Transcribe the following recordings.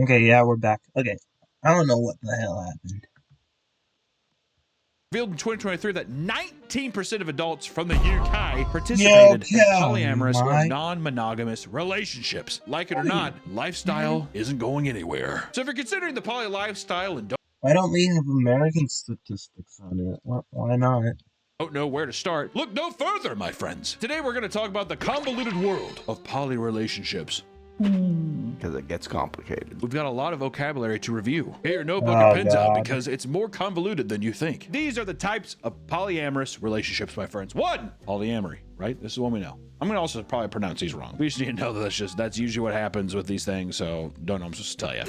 Okay, yeah, we're back. Okay. I don't know what the hell happened. Revealed in 2023 that 19% of adults from the UK Yo, participated in Cal, polyamorous or Mike. non-monogamous relationships. Like it or not, lifestyle isn't going anywhere. So if you're considering the poly lifestyle and Why don't we have American statistics on it? Why not? don't know where to start, look no further, my friends. Today we're going to talk about the convoluted world of poly relationships. Because it gets complicated. We've got a lot of vocabulary to review. Get your notebook Oh, and pens out God. because it's more convoluted than you think. These are the types of polyamorous relationships, my friends. One, polyamory, right? This is one we know. I'm gonna also probably pronounce these wrong. We just need to know that that's usually what happens with these things, so don't know, I'm supposed to tell you.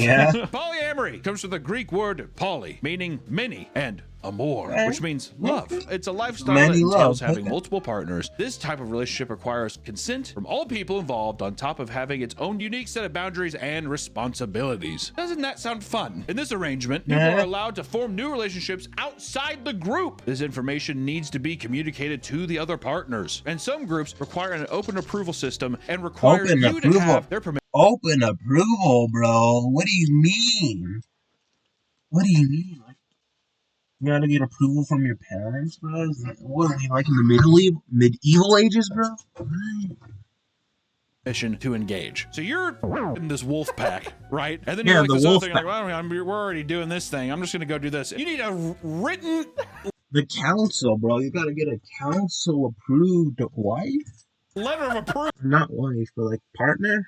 Yeah. Polyamory comes from the Greek word poly, meaning many, and amor, which means love. It's a lifestyle that Many entails love. having Okay. multiple partners. This type of relationship requires consent from all people involved on top of having its own unique set of boundaries and responsibilities. Doesn't that sound fun? In this arrangement, people are allowed to form new relationships outside the group. This information needs to be communicated to the other partners. And some groups require an open approval system and require Open you to approval. have their permission. Open approval, bro. What do you mean? What do you mean? Like, you gotta get approval from your parents, bro? What are we, like in the medieval ages, bro? What? To engage. So you're in this wolf pack, right? And then Yeah, you're like the this other wolf thing, pack. like, well, we're already doing this thing. I'm just gonna go do this. You need a written The council, bro. You gotta get a council approved wife? letter of approval Not wife, but like partner?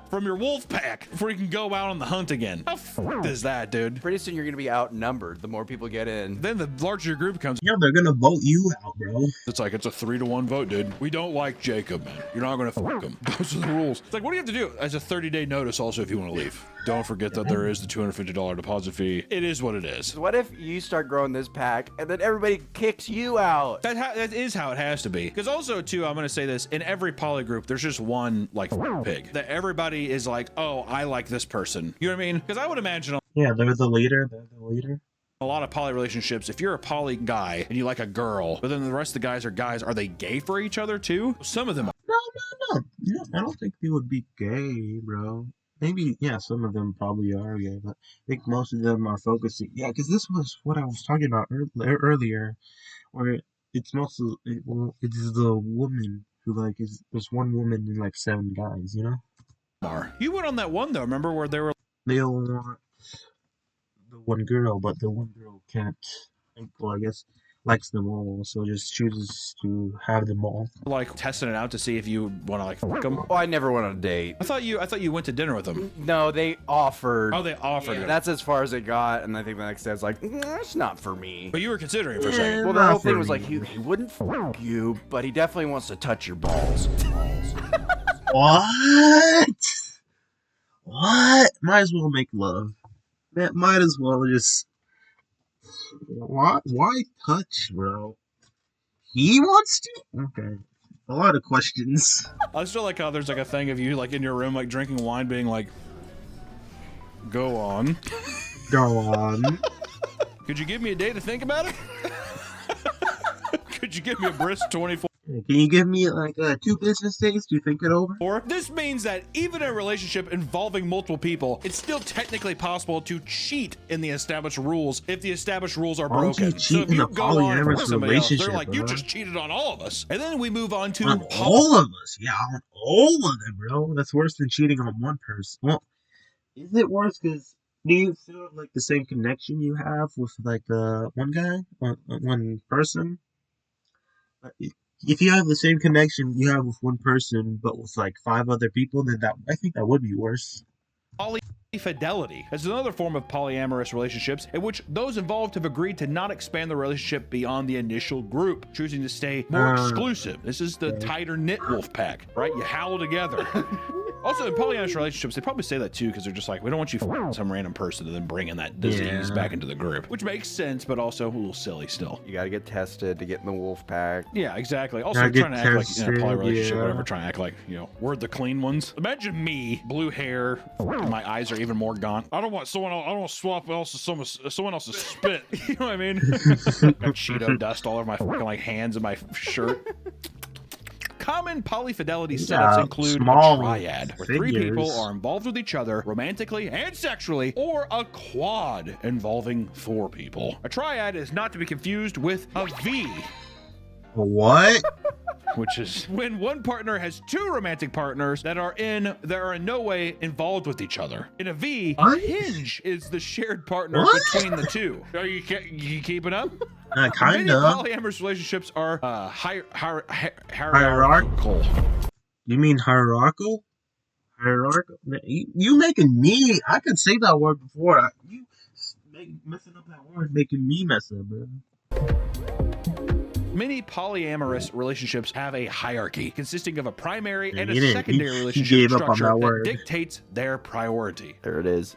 from your wolf pack before you can go out on the hunt again. How is that, dude? Pretty soon you're going to be outnumbered the more people get in. Then the larger your group becomes, Yeah, they're gonna vote you out, bro. it's like it's a 3-to-1 vote, dude. We don't like Jacob, man. You're not gonna fuck him. Those are the rules. It's like, what do you have to do? As a 30-day notice, also, if you want to leave. Don't forget that there is the $250 deposit fee. It is what it is. What if you start growing this pack and then everybody kicks you out? That is how it has to be. Because also, too, I'm going to say this, in every poly group, there's just one, like, pig. That everybody is like, oh, I like this person. You know what I mean? Because I would imagine Yeah, they're the leader. They're the leader. a lot of poly relationships, if you're a poly guy and you like a girl, but then the rest of the guys, are they gay for each other, too? Some of them are. No, I don't think they would be gay, bro. Maybe, yeah, some of them probably are gay, but I think most of them are focusing. Yeah, because this was what I was talking about earlier, where it's mostly, it's the woman who, like, there's one woman and, like, 7 guys, you know? You went on that one, though, remember, where they were They all want the one girl, but the one girl can't, well, I guess, likes them all, so just chooses to have them all. like testing it out to see if you want to like fuck them? Oh, I never went on a date. I thought you went to dinner with them. No, they offered. Oh, they offered it. That's as far as it got, and I think the next day I was like, that's not for me. But you were considering for a second. Well, the Not whole thing for was like, me. he wouldn't fuck you, but he definitely wants to touch your balls. What? What? Might as well make love. That might as well just. Why touch, bro? He wants to? Okay. A lot of questions. I still like how there's like a thing of you like in your room like drinking wine, being like, "Go on." Go on. Could you give me a day to think about it? Could you give me a brisk 24? Can you give me like 2 business days to think it over? This means that even in a relationship involving multiple people, it's still technically possible to cheat in the established rules if the established rules are Why don't you broken. So cheat if in you a go on and polyamorous fuck somebody else, they're relationship, like, you bro? just cheated on all of us. And then we move on to On all of us. Yeah, on all of them, bro. That's worse than cheating on one person. Well, is it worse because do you feel like the same connection you have with like one guy, one person? If you have the same connection you have with one person, but with like 5 other people, then I think that would be worse. Polyfidelity is another form of polyamorous relationships in which those involved have agreed to not expand the relationship beyond the initial group, choosing to stay more exclusive. This is the tighter knit wolf pack, right? You howl together. Also, in polyamorous relationships, they probably say that too because they're just like, we don't want you f***ing some random person and then bringing that disease back into the group, which makes sense, but also a little silly still. You gotta get tested to get in the wolf pack. Yeah, exactly. Also, Gotta trying to get act like in a poly tested, relationship, yeah. whatever, trying to act like, you know, we're the clean ones. Imagine me, blue hair, my eyes are even more gaunt. I don't want someone else, I don't want to swap someone else's spit. You know what I mean? Got Cheeto dust all over my fucking like hands and my shirt. common polyfidelity Yeah, setups include a small triad, where 3 people figures. are involved with each other romantically and sexually, or a quad involving 4 people. A triad is not to be confused with a V, What? which is when one partner has 2 romantic partners that are in no way involved with each other. In a V, a What? hinge is the shared partner What? between the 2. Are you keeping up? Many Kinda. polyamorous relationships are Hierarchical. You mean hierarchical? Hierarchical? You making me? I could say that word before. You messing up that word, making me mess up, bro. Many polyamorous relationships have a hierarchy consisting of a primary and He a didn't- secondary he relationship gave up on structure that that word. dictates their priority. There it is.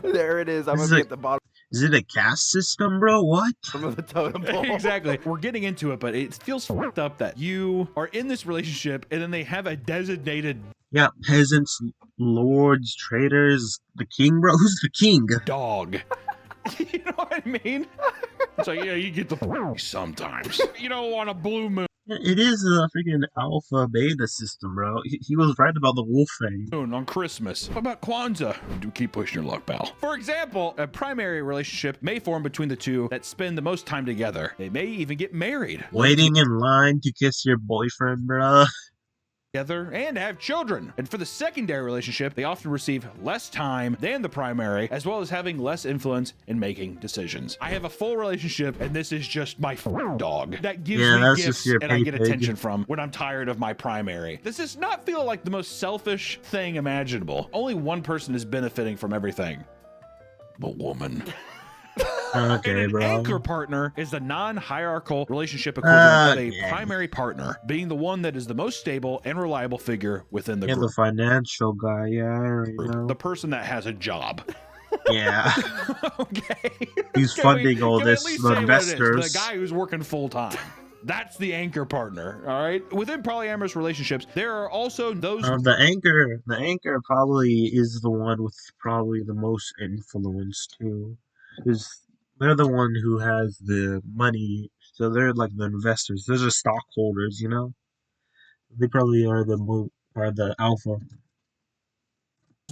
There it is. I'm This gonna is be at the bottom Is it a caste system, bro? What? of the totem pole. Exactly. We're getting into it, but it feels fucked up that you are in this relationship and then they have a designated Yeah, peasants, lords, traders, the king, bro. Who's the king? dog. You know what I mean? It's like, yeah, you get the sometimes. You know, on a blue moon It is a freaking alpha beta system, bro. He was right about the wolf thing. on Christmas. What about Kwanzaa? Do keep pushing your luck, pal. For example, a primary relationship may form between the 2 that spend the most time together. They may even get married. Waiting in line to kiss your boyfriend, bro. Together and have children. And for the secondary relationship, they often receive less time than the primary, as well as having less influence in making decisions. I have a full relationship, and this is just my dog that gives Yeah, me that's gifts just your and I get pig. attention from when I'm tired of my primary. This does not feel like the most selfish thing imaginable. Only one person is benefiting from everything. The woman. Okay, And an bro. anchor partner is the non-hierarchical relationship equivalent of a Okay. primary partner, being the one that is the most stable and reliable figure within the Yeah, group. the financial guy. Yeah, I already know. The person that has a job. Yeah, Okay. he's Can funding all can we this. at least The say what it is? investors. The guy who's working full time. That's the anchor partner. All right. Within polyamorous relationships, there are also those. The anchor probably is the one with probably the most influence too, because they're the one who has the money. So they're like the investors. They're the stockholders, you know. They probably are the alpha.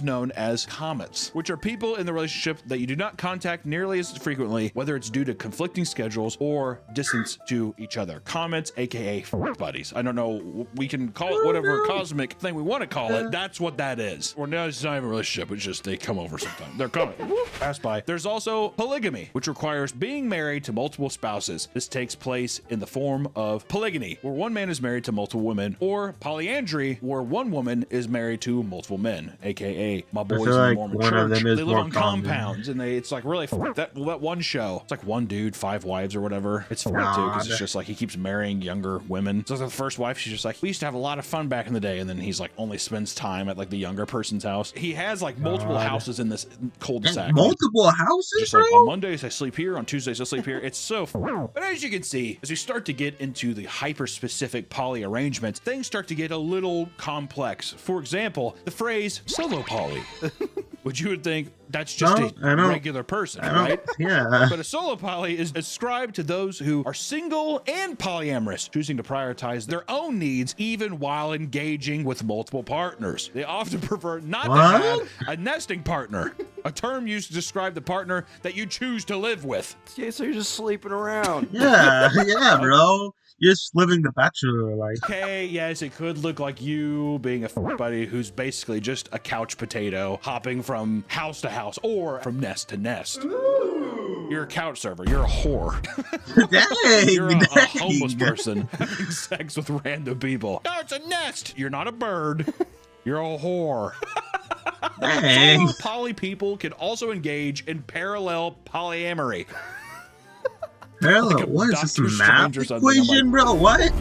known as comets, which are people in the relationship that you do not contact nearly as frequently, whether it's due to conflicting schedules or distance to each other. Comets, aka buddies. I don't know. We can call it whatever cosmic thing we want to call it. That's what that is. Or no, it's not even a relationship. It's just they come over sometimes. They're coming. Pass by. There's also polygamy, which requires being married to multiple spouses. This takes place in the form of polygyny, where one man is married to multiple women, or polyandry, where one woman is married to multiple men, aka my boys in feel the like Mormon one of church. them is They live more on common. compounds, and it's like really that one show. It's like one dude, 5 wives or whatever. It's funny too because it's God. just like he keeps marrying younger women. So the first wife, she's just like, we used to have a lot of fun back in the day, and then he's like only spends time at like the younger person's house. He has like multiple God. houses in this cul-de-sac. Multiple houses, Just bro. like on Mondays I sleep here, on Tuesdays I sleep here. It's so but as you can see, as we start to get into the hyper-specific poly arrangements, things start to get a little complex. For example, the phrase solo poly, which you would think that's just No, I a don't- regular person, I don't- right? Yeah. But a solo poly is ascribed to those who are single and polyamorous, choosing to prioritize their own needs even while engaging with multiple partners. They often prefer not to What? have a nesting partner, a term used to describe the partner that you choose to live with. Yeah, so you're just sleeping around. Yeah, yeah, bro. You're just living the bachelor life. Okay, yes, it could look like you being a buddy who's basically just a couch potato hopping from house to house or from nest to nest. You're a couch server. You're a whore. Dang, You're a dang. homeless person having sex with random people. No, it's a nest. You're not a bird. You're a whore. Dang. Solo poly people can also engage in parallel polyamory. Parallel, what is this, Doctor math Strange or something, I'm equation, bro? What?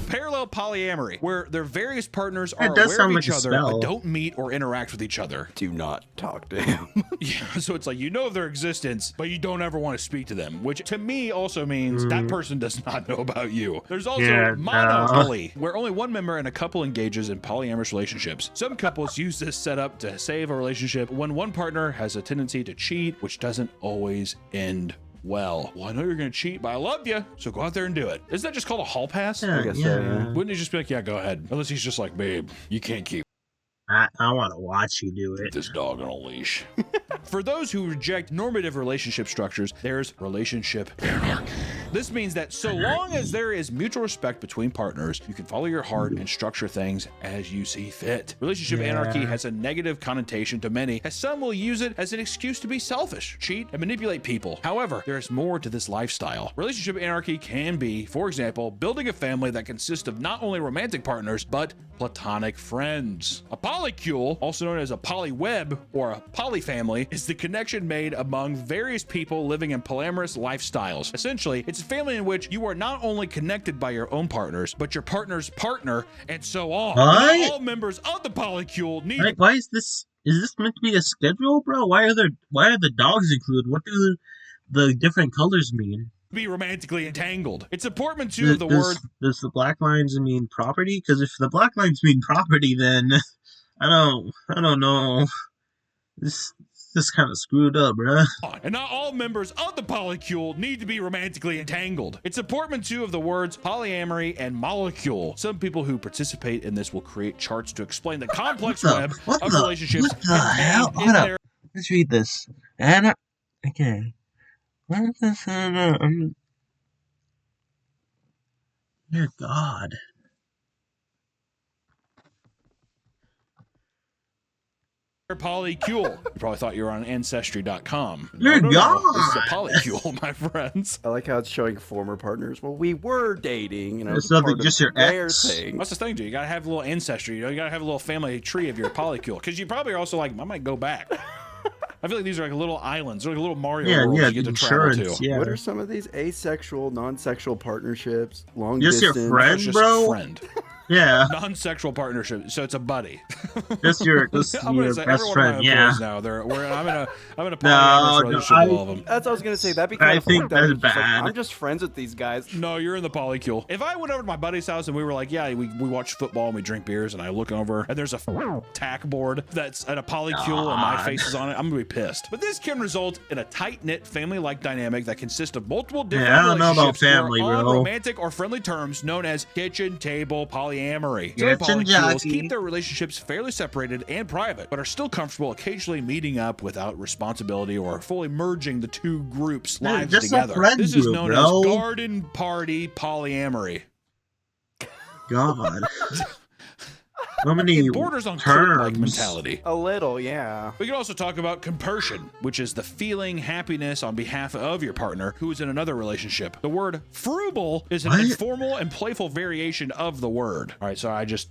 Parallel polyamory, where their various partners That are does aware sound of like each a other spell. but don't meet or interact with each other. Do not talk to him. Yeah, so it's like you know of their existence, but you don't ever want to speak to them, which to me also means that person does not know about you. There's also Yeah, monopoly, where only one member in a couple engages in polyamorous relationships. Some couples use this setup to save a relationship when one partner has a tendency to cheat, which doesn't always end well, I know you're going to cheat, but I love you, so go out there and do it. Isn't that just called a hall pass? Yeah, I guess so, yeah. Wouldn't he just be like, yeah, go ahead? Unless he's just like, babe, you can't keep I want to watch you do it. this dog on a leash. For those who reject normative relationship structures, there's relationship anarchy. This means that so long as there is mutual respect between partners, you can follow your heart and structure things as you see fit. Relationship anarchy has a negative connotation to many, as some will use it as an excuse to be selfish, cheat, and manipulate people. However, there is more to this lifestyle. Relationship anarchy can be, for example, building a family that consists of not only romantic partners, but platonic friends. A polycule, also known as a polyweb or a polyfamily, is the connection made among various people living in polyamorous lifestyles. Essentially, it's a family in which you are not only connected by your own partners, but your partner's partner, and so on. What? All members of the polycule need Like, why is this meant to be a schedule, bro? Why are the dogs included? What do the different colors mean? to be romantically entangled. It's important too of the word. Does the black lines mean property? Because if the black lines mean property, then I don't know. This kind of screwed up, bruh. And not all members of the polycule need to be romantically entangled. It's important too of the words polyamory and molecule. Some people who participate in this will create charts to explain the complex web of relationships. What the hell? Hold up. Let's read this. Okay. What is this? Dear God. Polycule. You probably thought you were on Ancestry.com. Dear God. This is a polycule, my friends. I like how it's showing former partners. Well, we were dating, you know. It's nothing, part just of your their ex. thing. What's the thing, dude? You gotta have a little ancestry. You know, you gotta have a little family tree of your polycule. Because you probably are also like, I might go back. I feel like these are like little islands. They're like little Mario worlds you get to travel to. Yeah. What are some of these asexual, non-sexual partnerships? Long Just distance. your friend, Just bro? friend. Yeah. Non-sexual partnership, so it's a buddy. Just your I'm gonna say best every one friend, of my yeah. employees now. I'm in a polyamorous No, relationship with all of them. That's what I was gonna say. That'd be kind I of think fucked up. that's It's just like, bad. I'm just friends with these guys. No, you're in the polycule. If I went over to my buddy's house and we were like, yeah, we watch football and we drink beers, and I look over and there's a tack board that's at a polycule and my face is on it, I'm gonna be pissed. But this can result in a tight-knit family-like dynamic that consists of multiple different I don't know about relationships family, who are on bro. romantic or friendly terms, known as kitchen table polyamory. Some Kitchen polycules jockey. keep their relationships fairly separated and private, but are still comfortable occasionally meeting up without responsibility or fully merging the two groups' Yeah, lives just a together. friend This is group, known bro. as garden party polyamory. God. So many It borders on cult-like terms. mentality. A little, yeah. We can also talk about compersion, which is the feeling happiness on behalf of your partner who is in another relationship. The word frugal is an What? informal and playful variation of the word. All right, so I just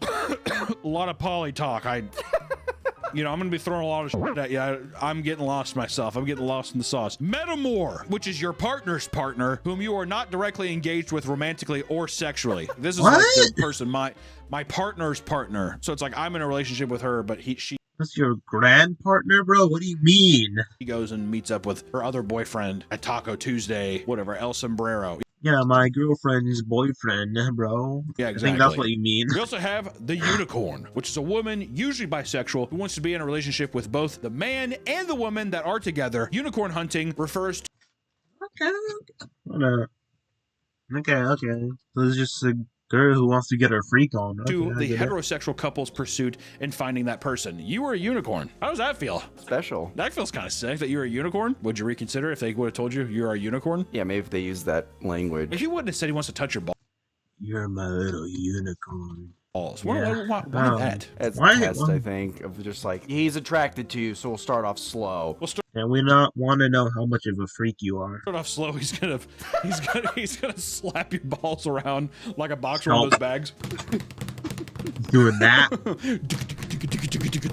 a lot of poly talk. I'm gonna be throwing a lot of shit at you. I'm getting lost myself. I'm getting lost in the sauce. Metamor, which is your partner's partner, whom you are not directly engaged with romantically or sexually. This is like the person, my partner's partner. So it's like I'm in a relationship with her, but she That's your grand partner, bro? What do you mean? goes and meets up with her other boyfriend at Taco Tuesday, whatever, El Sombrero. Yeah, my girlfriend's boyfriend, bro. Yeah, I exactly. think that's what you mean. We also have the unicorn, which is a woman, usually bisexual, who wants to be in a relationship with both the man and the woman that are together. Unicorn hunting refers Okay. So it's just a girl who wants to get her freak on. to I the get it. heterosexual couple's pursuit in finding that person. You were a unicorn. How does that feel? Special. That feels kind of sick that you're a unicorn. Would you reconsider if they would have told you you're a unicorn? Yeah, maybe if they use that language. If he wouldn't have said he wants to touch your You're my little unicorn. balls, Yeah. why that? It's Why- a test, why- I think, of just like, he's attracted to you, so we'll start off slow. We'll start And we not want to know how much of a freak you are. off slow. He's gonna slap your balls around like a boxer with those bags. Doing that.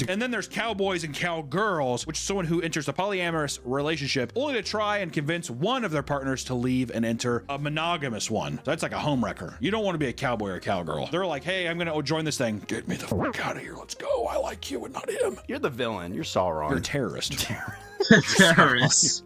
And then there's cowboys and cowgirls, which is someone who enters a polyamorous relationship only to try and convince one of their partners to leave and enter a monogamous one. So that's like a homewrecker. You don't want to be a cowboy or cowgirl. They're like, hey, I'm gonna join this thing. Get me the fuck out of here. Let's go. I like you and not him. You're the villain. You're Sauron. You're a terrorist. Terrorists.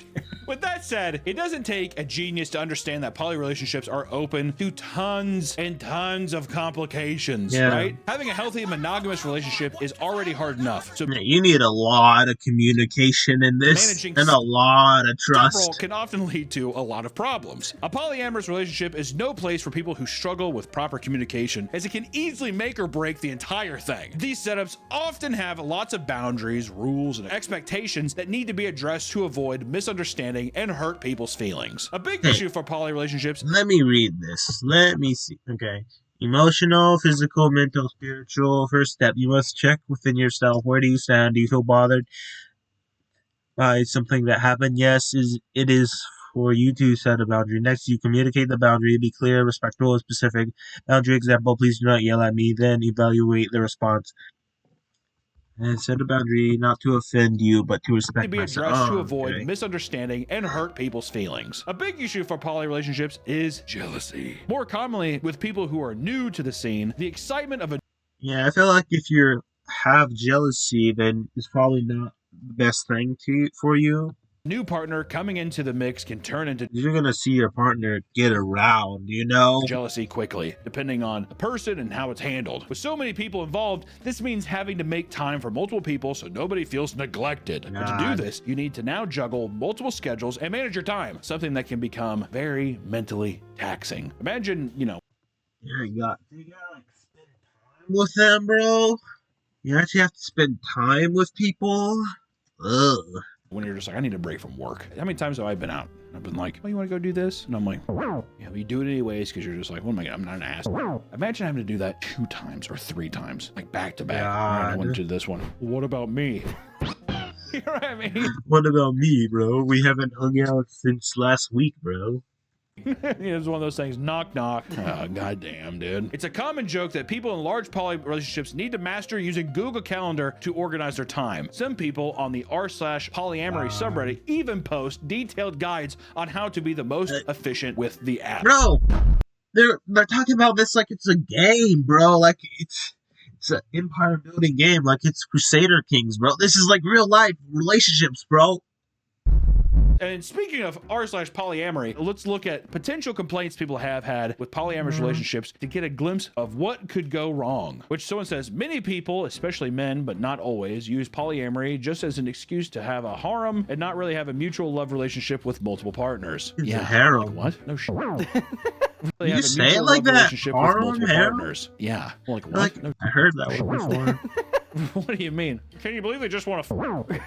With that said, it doesn't take a genius to understand that poly relationships are open to tons and tons of complications, right? Having a healthy monogamous relationship is already hard enough. So you need a lot of communication in this and a lot of trust. Can often lead to a lot of problems. A polyamorous relationship is no place for people who struggle with proper communication, as it can easily make or break the entire thing. These setups often have lots of boundaries, rules, and expectations that need to be addressed to avoid misunderstanding and hurt people's feelings. A big issue for poly relationships. Let me read this. Let me see. Okay. Emotional, physical, mental, spiritual. First step, you must check within yourself. Where do you stand? Do you feel bothered by something that happened? Yes, it is for you to set a boundary. Next, you communicate the boundary. Be clear, respectful, and specific. Boundary example, please do not yell at me. Then evaluate the response. And set a boundary not to offend you, but to respect to be addressed to avoid misunderstanding and hurt people's feelings. A big issue for poly relationships is jealousy. More commonly, with people who are new to the scene, the excitement of a I feel like if you have jealousy, then it's probably not the best thing for you. New partner coming into the mix can turn into you're gonna see your partner get around, jealousy quickly, depending on the person and how it's handled. With so many people involved, this means having to make time for multiple people so nobody feels neglected. But to do this, you need to now juggle multiple schedules and manage your time, something that can become very mentally taxing. Imagine, you gotta like spend time with them, bro. You actually have to spend time with people. Ugh. When you're just like, I need a break from work. How many times have I been out? I've been like, oh, you want to go do this? And I'm like, yeah, you do it anyways because you're just like, what am I gonna, I'm not an ass. Imagine having to do that 2 times or 3 times, like back to back. All right, I want to do this one. What about me? You know what I mean? What about me, bro? We haven't hung out since last week, bro. It's one of those things, knock, knock. Oh, goddamn, dude. It's a common joke that people in large poly relationships need to master using Google Calendar to organize their time. Some people on the r/polyamory subreddit even post detailed guides on how to be the most efficient with the app. Bro, they're talking about this like it's a game, bro. Like it's an empire building game, like it's Crusader Kings, bro. This is like real life relationships, bro. And speaking of r/polyamory, let's look at potential complaints people have had with polyamorous relationships to get a glimpse of what could go wrong. Which someone says, many people, especially men, but not always, use polyamory just as an excuse to have a harem and not really have a mutual love relationship with multiple partners. It's a harem. Like, what? No shit. Really you say it like that? Harem? Partners. Yeah. Like what? Like, no. I heard that one before. What do you mean? Can you believe they just want to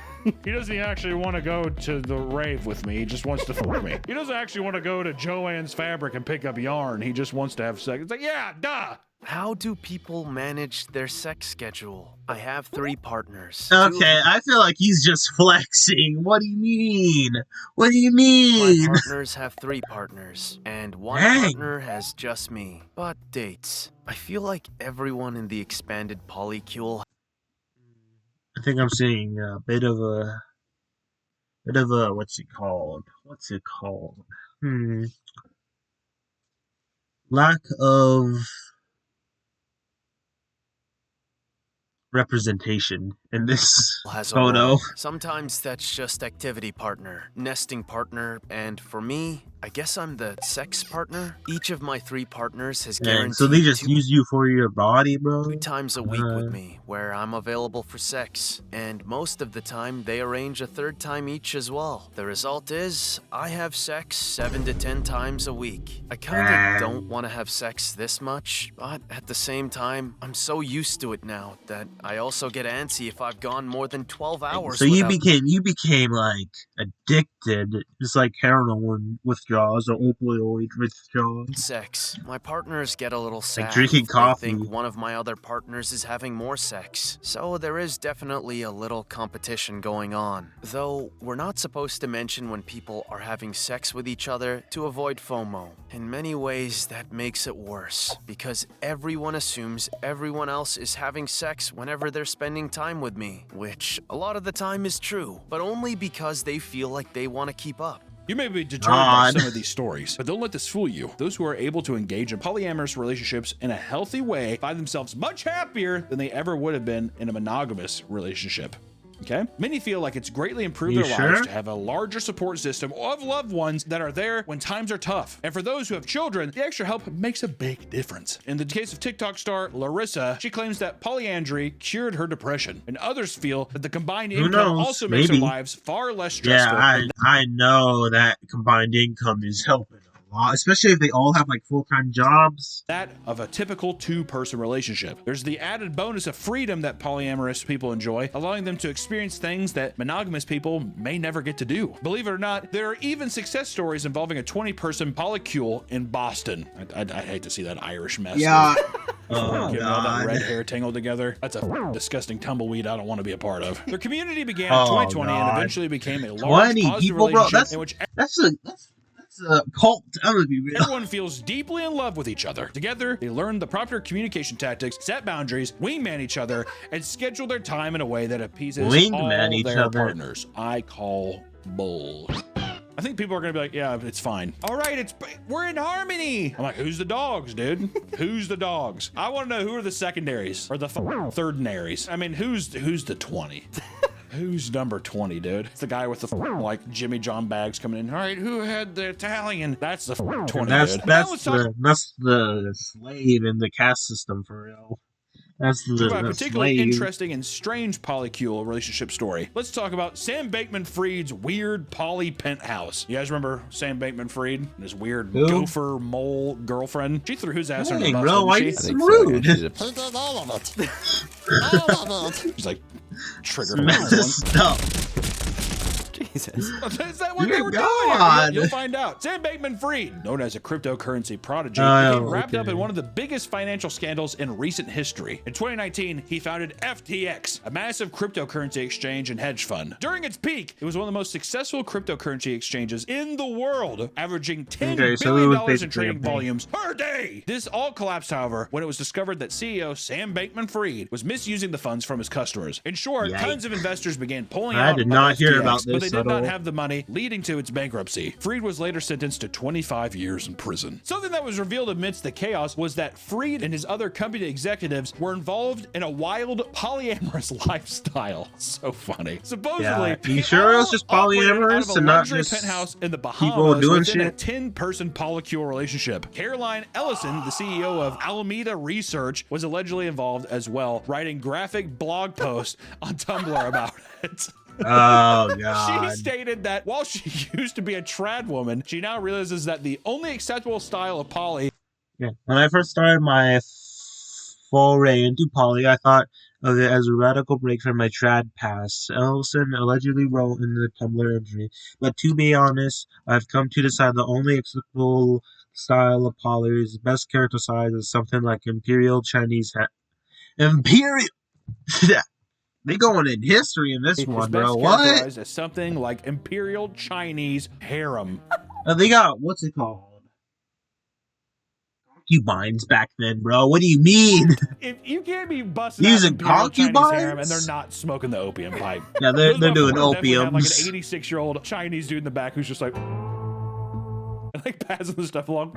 He doesn't actually want to go to the rave with me. He just wants to fuck me. He doesn't actually want to go to Joann's Fabric and pick up yarn. He just wants to have sex. It's like, yeah, duh. How do people manage their sex schedule? I have 3 partners. Okay, I feel like he's just flexing. What do you mean? What do you mean? My partners have 3 partners, and 1 partner has just me. But dates. I feel like everyone in the expanded polycule. I think I'm seeing a bit of a what's it called? Lack of representation in this photo. Sometimes that's just activity partner, nesting partner, and for me, I guess I'm the sex partner. Each of my 3 partners has guaranteed so they just use you for your body, bro? 2 times a week with me, where I'm available for sex. And most of the time, they arrange a 3rd time each as well. The result is, I have sex 7 to 10 times a week. I kinda don't want to have sex this much, but at the same time, I'm so used to it now that I also get antsy if I've gone more than 12 hours. So you became like addicted, just like heroin withdrawals or opioid withdrawals. Sex. My partners get a little sad. Like drinking coffee. They think one of my other partners is having more sex. So there is definitely a little competition going on. Though we're not supposed to mention when people are having sex with each other to avoid FOMO. In many ways, that makes it worse because everyone assumes everyone else is having sex whenever they're spending time with me, which a lot of the time is true, but only because they feel like they want to keep up. You may be deterred by some of these stories, but don't let this fool you. Those who are able to engage in polyamorous relationships in a healthy way find themselves much happier than they ever would have been in a monogamous relationship. Okay? Many feel like it's greatly improved You their sure? lives to have a larger support system of loved ones that are there when times are tough. And for those who have children, the extra help makes a big difference. In the case of TikTok star Larissa, she claims that polyandry cured her depression, and others feel that the combined Who income knows? also makes their Maybe. lives far less Yeah, stressful. I know that combined income is helping a lot, especially if they all have like full-time jobs. That of a typical two-person relationship. There's the added bonus of freedom that polyamorous people enjoy, allowing them to experience things that monogamous people may never get to do. Believe it or not, there are even success stories involving a 20-person polycule in Boston. I hate to see that Irish mess. Yeah. Oh, Oh, all that God. red hair tangled together. That's a disgusting tumbleweed I don't want to be a part of. Their community began in Oh, 2020 and God. eventually became a large 20 positive people, bro. relationship in which That's a cult. I'm gonna be real. everyone feels deeply in love with each other. Together, they learn the proper communication tactics, set boundaries, wingman each other, and schedule their time in a way that appeases Wingman all each their other. partners. I call bull. I think people are gonna be like, yeah, it's fine. All right, we're in harmony. I'm like, who's the dogs, dude? Who's the dogs? I want to know who are the secondaries or the thirdnaries. I mean, who's the 20? Who's number 20, dude? It's the guy with the like Jimmy John bags coming in. All right, who had the Italian? That's the 20, That's dude. that's the slave in the caste system for real. That's Talk about a the particularly slave. interesting and strange polycule relationship story. Let's talk about Sam Bankman-Fried's weird poly penthouse. You guys remember Sam Bankman-Fried and his weird Who? gopher mole girlfriend? She threw his ass under the Hey, bus, bro, why didn't you she? so rude? She's a He did all of it. All of it. She's like, trigger Messed up. Jesus. Is that what Dear they were doing? God. You'll find out. Sam Bankman-Fried, known as a cryptocurrency prodigy, Oh, became wrapped up okay. in one of the biggest financial scandals in recent history. In 2019, he founded FTX, a massive cryptocurrency exchange and hedge fund. During its peak, it was one of the most successful cryptocurrency exchanges in the world, averaging $10 Okay, so it billion was in basically a trading bank. volumes per day. This all collapsed, however, when it was discovered that CEO Sam Bankman-Fried was misusing the funds from his customers. In short, Yikes. tons of investors began pulling I out did of not hear FTX, about but they this did at not all. have the money, leading to its bankruptcy. Fried was later sentenced to 25 years in prison. Something that was revealed amidst the chaos was that Fried and his other company executives were involved in a wild polyamorous lifestyle. So funny. Supposedly, Yeah, you they sure it was all just operated out polyamorous of a and not luxury just penthouse in the people Bahamas doing within a shit? 10-person polycule relationship. Caroline Ellison, the CEO of Alameda Research, was allegedly involved as well, writing graphic blog posts on Tumblr about it. Oh She god. stated that while she used to be a trad woman, she now realizes that the only acceptable style of poly Yeah. When I first started my foray into poly, I thought of it as a radical break from my trad past. Ellison allegedly wrote in the Tumblr entry, but to be honest, I've come to decide the only acceptable style of poly is best characterized as something like Imperial Chinese Imperial. They going in history in this is one, best bro. What? characterized as something like Imperial Chinese harem. They got what's it called? Concubines back then, bro. What do you mean? If you can't be busting Using out Imperial Chinese concubines? harem and they're not smoking the opium pipe. Yeah, they're Those doing motherfuckers definitely have, like an opiums. 86-year-old Chinese dude in the back who's just like, like passing the stuff along.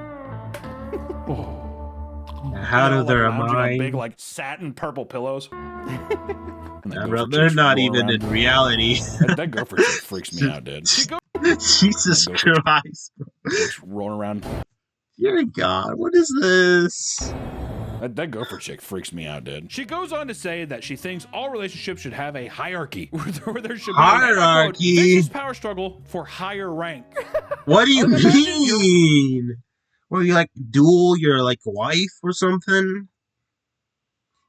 How do their lounging on big mind? like satin purple pillows. And that Yeah, gopher bro, chick they're just not roll even around. in reality. That gopher chick freaks me out, dude. She goes Jesus Christ, bro. just rolling around. Dear God, what is this? That gopher chick freaks me out, dude. She goes on to say that she thinks all relationships should have a hierarchy, where there should be Hierarchy? a vicious power struggle for higher rank. What do you Imagine you're- mean? Well, you like duel your like wife or something?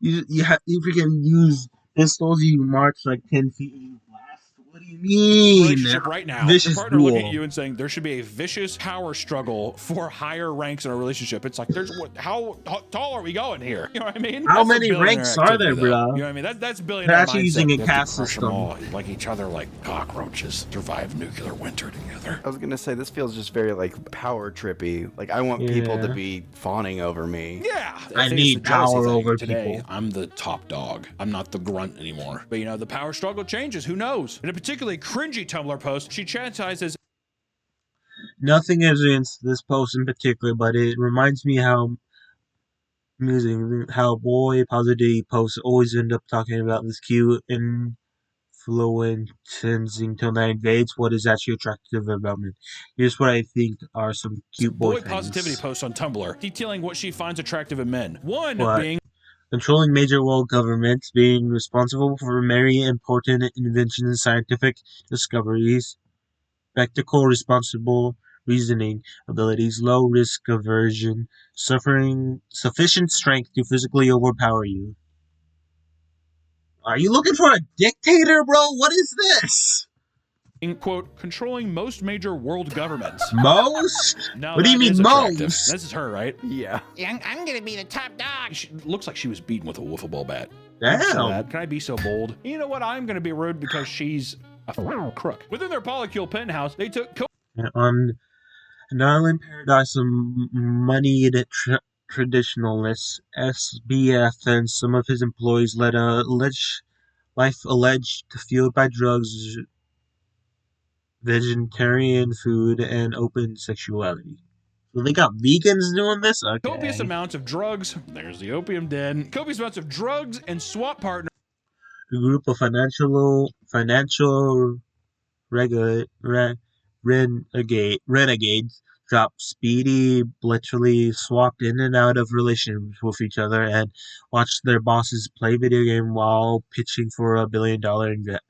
You freaking use pistols. You march like 10 feet and you blast. What do you mean? Relationship right now. Vicious Your partner looking duel. at you and saying there should be a vicious power struggle for higher ranks in a relationship. It's like how tall are we going here? You know what I mean? How That's many a billionaire ranks are there, activity, though. bro? You know what I mean? That's billionaire They're actually mindset. using a You have to caste crush them system. all like each other, like cockroaches. Survive nuclear winter together. I was gonna say this feels just very like power trippy. Like I want people to Yeah. be fawning over me. Yeah, I think it's need the jealousy power thing. over Today, people. I'm the top dog. I'm not the grunt anymore. But you know, the power struggle changes. Who knows? In a particularly cringy Tumblr post, she chastises Nothing against this post in particular, but it reminds me how amusing how boy positivity posts always end up talking about this cute and influencing till that invades what is actually attractive about men. Here's what I think are some cute boy positivity things. posts on Tumblr detailing what she finds attractive in men. One What? being Controlling major world governments, being responsible for many important inventions and scientific discoveries, practical, responsible reasoning abilities, low risk aversion, suffering sufficient strength to physically overpower you. Are you looking for a dictator, bro? What is this? quote, controlling most major world governments. Most? Now What do you that is mean attractive. most? This is her, right? Yeah. I'm gonna be the top dog. She looks like she was beaten with a wiffle ball bat. Damn. Can I be so bold? You know what? I'm going to be rude because she's a crook. Within their polycule penthouse, they took On an island paradise of moneyed traditionalists, SBF and some of his employees led a life alleged fueled by drugs, vegetarian food, and open sexuality. So they got vegans doing this? copious Okay. amounts of drugs. There's the opium den. Copious amounts of drugs and swap partners. A group of financial renegades dropped Speedy literally swapped in and out of relationships with each other and watched their bosses play video game while pitching for $1 billion investment.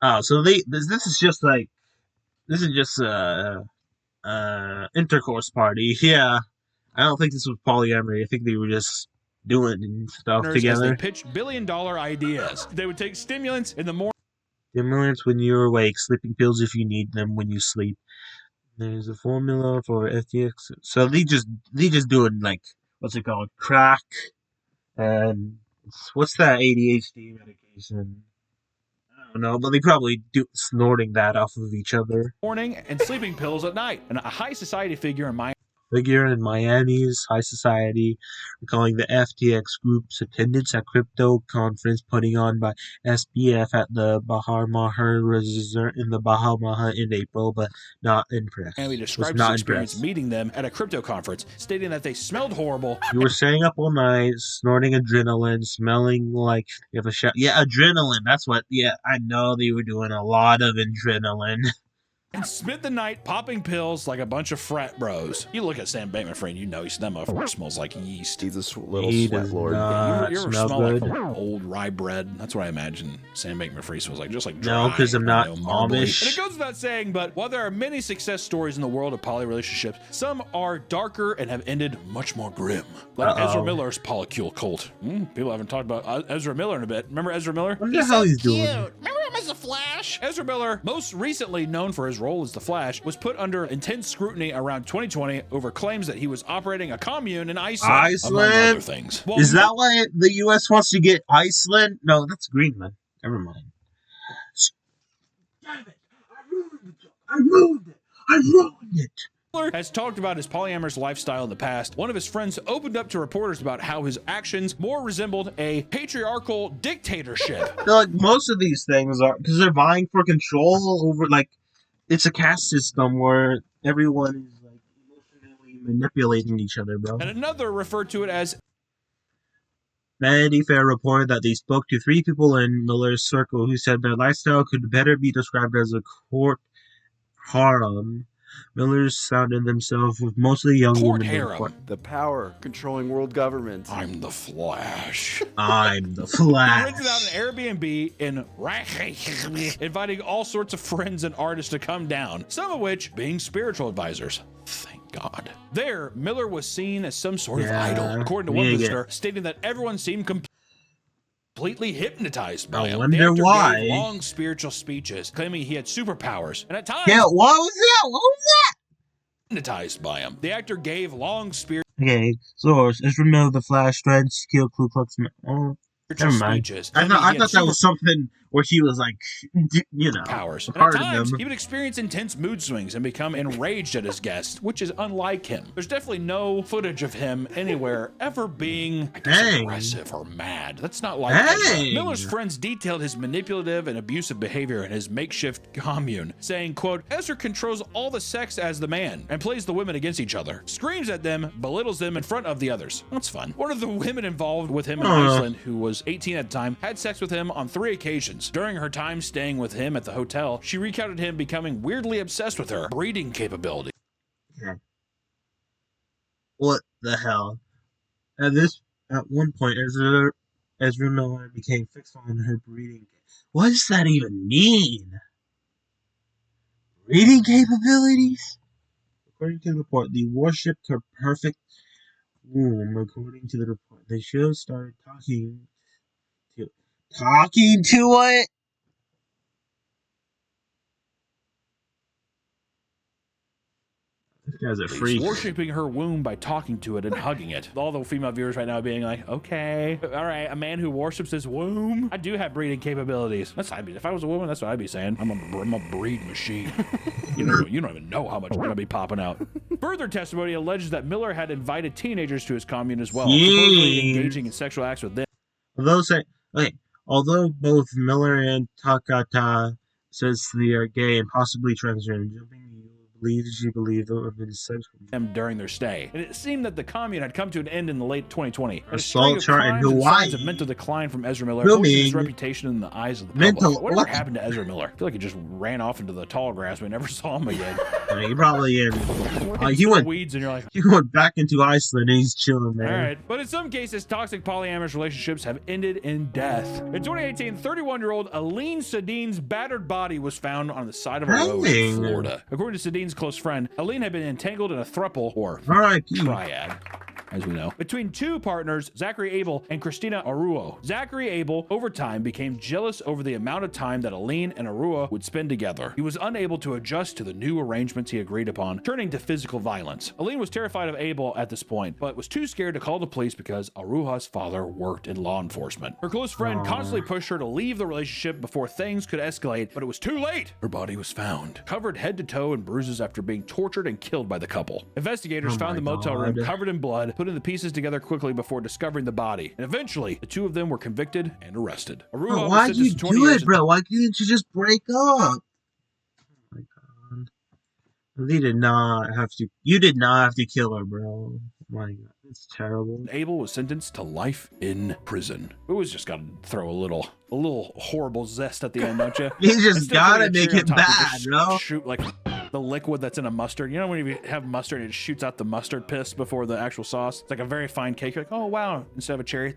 Oh, so this is just like intercourse party. Yeah, I don't think this was polyamory. I think they were just doing stuff As they together. pitched billion-dollar ideas. They would take stimulants in the morning. Stimulants when you're awake, sleeping pills if you need them when you sleep. There's a formula for FTX. So they just doing like what's it called, crack, and what's that ADHD medication? I don't know, but they probably do snorting that off of each other. Morning and sleeping pills at night. And a high society figure in Miami's high society, recalling the FTX group's attendance at crypto conference putting on by SBF at the Bahamaha Resort in the Bahamaha in April, but not impressed. Miami described not his experience impressed. meeting them at a crypto conference, stating that they smelled horrible. You were staying up all night, snorting adrenaline, smelling like you have a shot. Yeah, adrenaline. That's what. Yeah, I know they were doing a lot of adrenaline. And spent the night popping pills like a bunch of frat bros. You look at Sam Bankman-Fried, you know that motherfucker smells like yeast. He's a little He sweat does lord. not You ever smell smell good. like old rye bread? That's what I imagine Sam Bankman-Fried smells like, just like No, dry, 'cause I'm not marbly. Amish. And it goes without saying, but while there are many success stories in the world of poly relationships, some are darker and have ended much more grim. Like Ezra Miller's polycule cult. People haven't talked about Ezra Miller in a bit. Remember Ezra Miller? What the hell he's doing? Cute. Remember him as a Flash? Ezra Miller, most recently known for his role as the Flash, was put under intense scrutiny around 2020 over claims that he was operating a commune in Iceland, among other things. Well, Is that why the U.S. wants to get Iceland? No, that's Greenland. Never mind. Damn it! I ruined it! Miller has talked about his polyamorous lifestyle in the past. One of his friends opened up to reporters about how his actions more resembled a patriarchal dictatorship. So, like, most of these things are because they're vying for control over, like, it's a caste system where everyone is like emotionally manipulating each other, bro. And another referred to it as Vanity Fair reported that they spoke to 3 people in Miller's circle who said their lifestyle could better be described as a court harem. Millers surrounded themselves with mostly young court women. harem. The power controlling world government. I'm the Flash. I'm the He Flash. rented out an Airbnb in Reykjavik, inviting all sorts of friends and artists to come down, some of which being spiritual advisors. Thank God. There, Miller was seen as some sort of idol, according to one visitor, stating that everyone seemed completely hypnotized by him. wonder The actor why. gave long spiritual speeches, claiming he had superpowers, and at times Yeah, what was that? What was that? hypnotized by him. The actor gave long spiritual Okay, source. Ezra Miller, the Flash, threads to kill Ku Klux Man. Oh, never mind. speeches. I claiming he had thought that was something where he was like, you know, powers. And at part of times, them. he would experience intense mood swings and become enraged at his guests, which is unlike him. There's definitely no footage of him anywhere ever being, I guess, Dang. aggressive or mad. That's not like Dang. him. Miller's friends detailed his manipulative and abusive behavior in his makeshift commune, saying, quote, Ezra controls all the sex as the man and plays the women against each other, screams at them, belittles them in front of the others. That's fun. One of the women involved with him in Iceland, who was 18 at the time, had sex with him on 3 occasions. friends. During her time staying with him at the hotel, she recounted him becoming weirdly obsessed with her breeding capability. Yeah. What the hell? At one point, Ezra Miller became fixed on her breeding. What does that even mean? Breeding capabilities? According to the report, the warship her perfect womb. According to the report, the show started talking to it. This guy's a freak. Worshipping her womb by talking to it and hugging it. All the female viewers right now being like, okay, all right, a man who worships his womb. I do have breeding capabilities. That's I'd be. If I was a woman, that's what I'd be saying. I'm a breed machine. You don't even know how much is gonna be popping out. Further testimony alleges that Miller had invited teenagers to his commune as well, supposedly engaging in sexual acts with them. Although both Miller and Takata says they are gay and possibly transgender, she believed them during their stay. And it seemed that the commune had come to an end in the late 2020. And a Assault string of chart in crimes and Hawaii. signs of mental decline from Ezra Miller Filming. posted his reputation in the eyes of the Mental- public. Whatever what? happened to Ezra Miller? I feel like he just ran off into the tall grass. We never saw him again. He probably he The went weeds, and you're like, he went back into Iceland and he's chilling there. all right. But in some cases, toxic polyamorous relationships have ended in death. In 2018, 31-year-old Aline Sadine's battered body was found on the side of a road in Florida. According to Sadine's close friend, Aline had been entangled in a throuple, or triad, as we know, between two partners, Zachary Abel and Christina Arua. Zachary Abel, over time, became jealous over the amount of time that Aline and Arua would spend together. He was unable to adjust to the new arrangements he agreed upon, turning to physical violence. Aline was terrified of Abel at this point, but was too scared to call the police because Arua's father worked in law enforcement. Her close friend constantly pushed her to leave the relationship before things could escalate, but it was too late. Her body was found, covered head to toe in bruises after being tortured and killed by the couple. Investigators found the motel room covered in blood, putting the pieces together quickly before discovering the body. And eventually, the two of them were convicted and arrested. Arua was Why'd you sentenced to 20 do years it, bro? Why couldn't you just break up? Oh my god. They did not have to. You did not have to kill her, bro. Oh my god. It's terrible. Abel was sentenced to life in prison. We always just gotta throw a little horrible zest at the end, don't you? You just Instead of gotta putting a make cherry it on top, you bad, just bro. Shoot like the liquid that's in a mustard. You know when you have mustard and it shoots out the mustard piss before the actual sauce? It's like a very fine cake. You're like, oh wow. Instead of a cherry,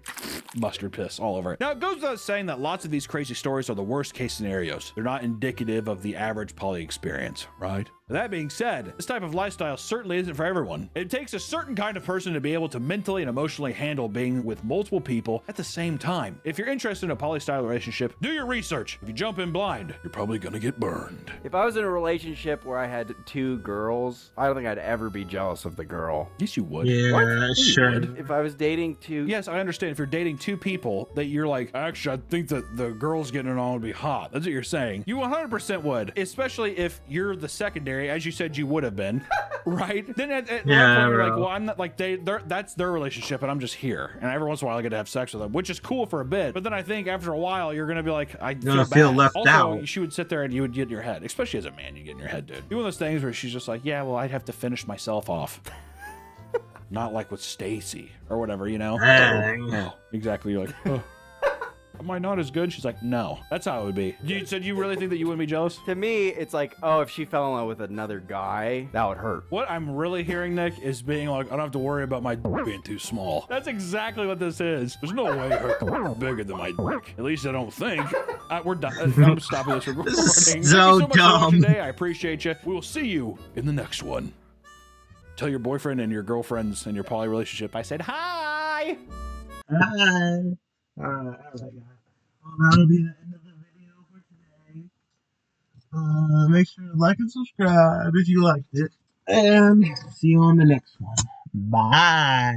mustard piss all over it. Now it goes without saying that lots of these crazy stories are the worst case scenarios. They're not indicative of the average poly experience, right? That being said, this type of lifestyle certainly isn't for everyone. It takes a certain kind of person to be able to mentally and emotionally handle being with multiple people at the same time. If you're interested in a poly-style relationship, do your research. If you jump in blind, you're probably gonna get burned. If I was in a relationship where I had two girls, I don't think I'd ever be jealous of the girl. Yes, you would. Yeah, You sure. would. If I was dating two... Yes, I understand if you're dating two people that you're like, actually, I think that the girls getting it on would be hot. That's what you're saying. You 100% would, especially if you're the secondary, as you said you would have been, right? Then at that point, you're like, well, I'm not like, that's their relationship and I'm just here. And every once in a while I get to have sex with them, which is cool for a bit. But then I think after a while, you're going to be like, I feel bad. left also, out. she would sit there and you would get in your head, especially as a man, you get in your head, dude. Doing those things where she's just like, yeah, well, I'd have to finish myself off. Not like with Stacy or whatever, you know? Dang. Oh, exactly. You're like, oh. Am I not as good? She's like, no. That's how it would be. So do you really think that you wouldn't be jealous? To me, it's like, oh, if she fell in love with another guy, that would hurt. What I'm really hearing, Nick, is being like, I don't have to worry about my being too small. That's exactly what this is. There's no way her bigger than my dick. At least I don't think. We're done. I'm stopping this recording. Thank you so much for watching today. I appreciate you. We will see you in the next one. Tell your boyfriend and your girlfriends and your poly relationship I said hi. Hi. Alright, guys. Well, that'll be the end of the video for today. Make sure to like and subscribe if you liked it. And see you on the next one. Bye.